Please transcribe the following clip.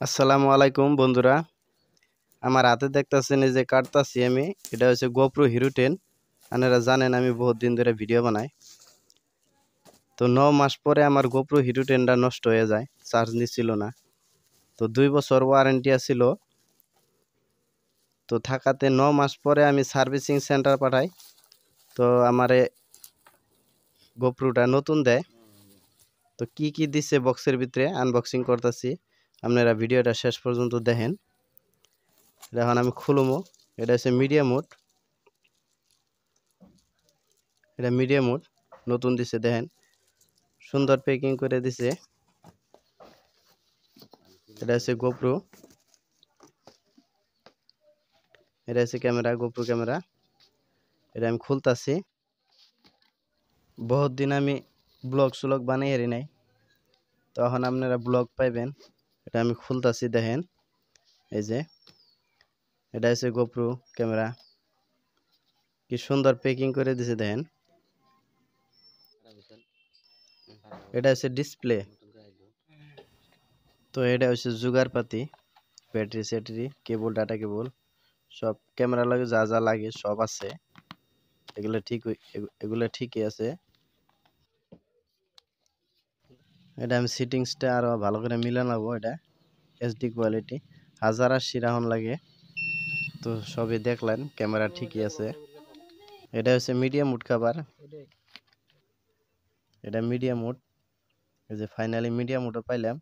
আসসালামু আলাইকুম বন্ধুরা। আমার হাতে দেখতেছেন এই যে কাটতাছি আমি, এটা হচ্ছে গোপ্রো হিরো 10। আপনারা জানেন আমি বহুত দিন ধরে ভিডিও বানাই। তো 9 মাস পরে আমার গোপ্রো হিরো 10টা নষ্ট হয়ে যায়, চার্জ নিচ্ছিল না। তো 2 বছর ওয়ারেন্টি ছিল। তো থাকাতে 9 মাস পরে আমি সার্ভিসিং সেন্টার পাঠাই। তো আমারে গোপ্রোটা নতুন দেয়। তো কি কি দিচ্ছে বক্সের ভিতরে আনবক্সিং করতেছি, আপনারা ভিডিওটা শেষ পর্যন্ত দেখেন। এখন আমি খুলবো। এটা হচ্ছে মিডিয়াম মোড, এটা মিডিয়াম মোড নতুন দিছে, দেখেন সুন্দর প্যাকিং করে দিছে। এটা হচ্ছে গোপ্রো, এটা হচ্ছে ক্যামেরা, গোপ্রো ক্যামেরা। এটা আমি খুলতাছি। বহুত দিন আমি ব্লগ স্লগ বানাই হারি নাই, তখন আপনারা ব্লগ পাইবেন। এটা আমি খুলতাছি, দেখেন এই যে এটা হচ্ছে গোপ্রো ক্যামেরা, কি সুন্দর প্যাকিং করে দিছে দেখেন। এটা হচ্ছে ডিসপ্লে। তো এটা হচ্ছে জোগাড়পাতি, ব্যাটারি স্যাটারি, কেবল, ডাটা কেবল, সব ক্যামেরা লাগে যা যা লাগে সব আছে। এগুলো ঠিকই আছে। এটা আমি সিটিংসটা আরো ভালো করে মিলানাবো। এটা এইচডি কোয়ালিটি 1080 রাউন্ড লাগে। তো সবই দেখলেন, ক্যামেরা ঠিকই আছে। এটা হচ্ছে মিডিয়াম মুড খাবার, এটা মিডিয়াম মুড। এই যে ফাইনালি মিডিয়াম মুডও পাইলাম।